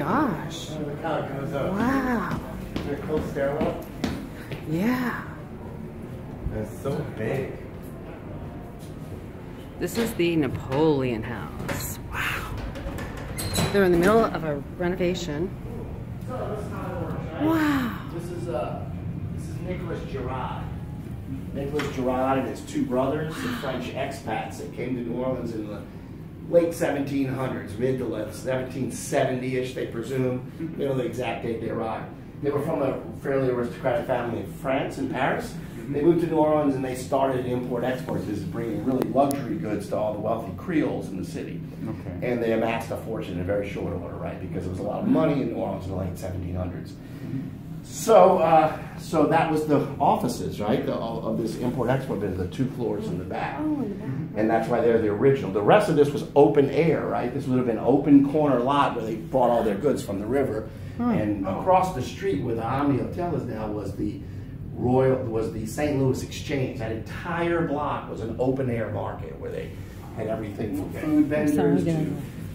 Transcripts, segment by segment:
gosh. Look how it goes up. Wow. Is there a cool stairwell? Yeah. It's so big. This is the Napoleon House. Wow. They're in the middle of a renovation. Wow. This is Nicholas Girard. Nicholas Girard and his two brothers, the French expats that came to New Orleans in the late 1700s, mid to late 1770-ish, they presume. You know the exact date they arrived. They were from a fairly aristocratic family in France, in Paris. They moved to New Orleans and they started import-export business, bringing really luxury goods to all the wealthy Creoles in the city. Okay. And they amassed a fortune in very short order, right? Because there was a lot of money in New Orleans in the late 1700s. So, so that was the offices, right, of this import-export business, the 2 floors in the back. Oh, in the back. And that's why they're the original. The rest of this was open air, right? This would have been open corner lot where they brought all their goods from the river. And across the street where the Omni Hotel is now was the St. Louis Exchange. That entire block was an open air market where they had everything from food vendors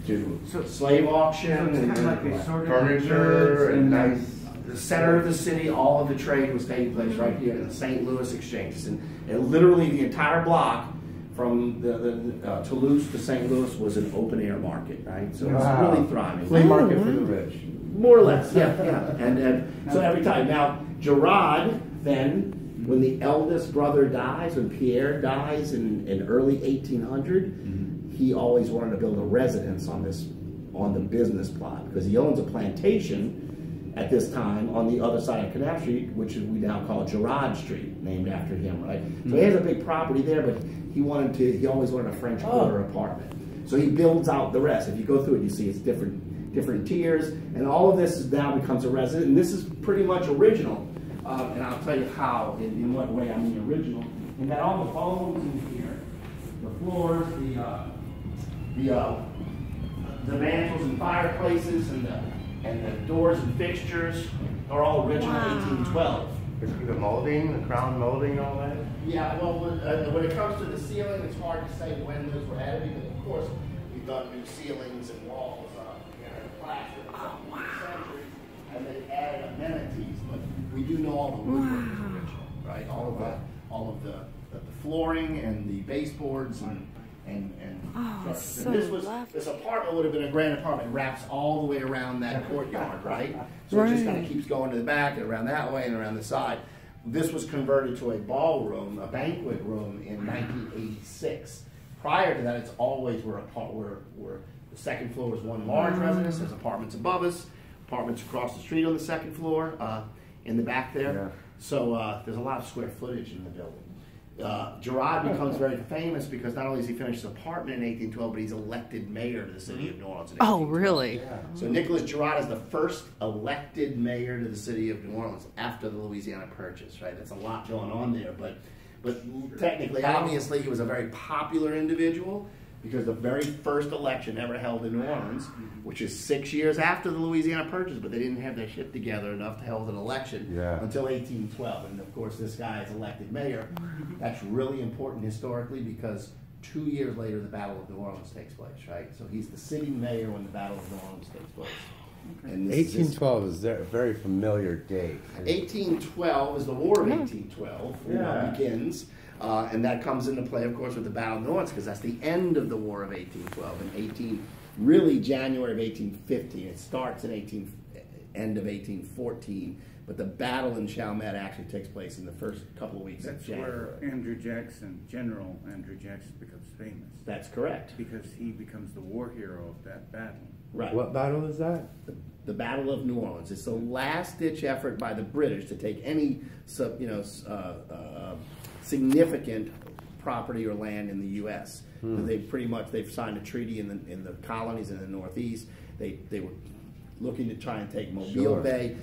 to slave auction and furniture and nice. The center of the city, all of the trade was taking place right here in the St. Louis Exchange. And literally the entire block from the Toulouse to St. Louis was an open air market, right? So it's really thriving. Flea market for the rich. More or less, yeah, yeah. And so every time. Now, Girard, then, when the eldest brother dies, when Pierre dies in early 1800, he always wanted to build a residence on the business plot, because he owns a plantation at this time on the other side of Canal Street, which we now call Girard Street, named after him, right? So he has a big property there, but he always wanted a French Quarter apartment. So he builds out the rest. If you go through it, you see it's different tiers, and all of this now becomes a residence, and this is pretty much original. And I'll tell you how, in what way I mean original. And that all the bones in here, the floors, the mantles and fireplaces, and the doors and fixtures are all original 1812. The molding, the crown molding, all that? Yeah, well, when it comes to the ceiling, it's hard to say when those were added, because of course we've done new ceilings and walls, plaster centuries, and they've added amenities, but we do know all the woodwork is original, right? All of the flooring and the baseboards and so this apartment would have been a grand apartment. It wraps all the way around that courtyard, right? So it just kind of keeps going to the back and around that way and around the side. This was converted to a ballroom, a banquet room in 1986. Prior to that, it's always where the second floor was one large residence. There's apartments above us, apartments across the street on the second floor, in the back there. Yeah. So there's a lot of square footage in the building. Girard becomes very famous because not only does he finish his apartment in 1812, but he's elected mayor of the city of New Orleans in 1812. Oh, really? Yeah. So Nicholas Girard is the first elected mayor to the city of New Orleans after the Louisiana Purchase, right? That's a lot going on there, but technically, obviously, he was a very popular individual, because the very first election ever held in New Orleans, which is 6 years after the Louisiana Purchase, but they didn't have their shit together enough to hold an election until 1812. And of course, this guy is elected mayor. That's really important historically, because 2 years later, the Battle of New Orleans takes place, right? So he's the sitting mayor when the Battle of New Orleans takes place. And 1812 is a very familiar date. 1812 is the War of 1812. Begins. And that comes into play, of course, with the Battle of New Orleans, because that's the end of the War of 1812. And really January of 1815. It starts in end of 1814, but the battle in Chalmette actually takes place in the first couple of weeks of January. That's where General Andrew Jackson becomes famous. That's correct. Because he becomes the war hero of that battle. Right. What battle is that? The Battle of New Orleans. It's the last-ditch effort by the British to take any significant property or land in the U.S. They've signed a treaty in the colonies in the Northeast. They were looking to try and take Mobile Bay.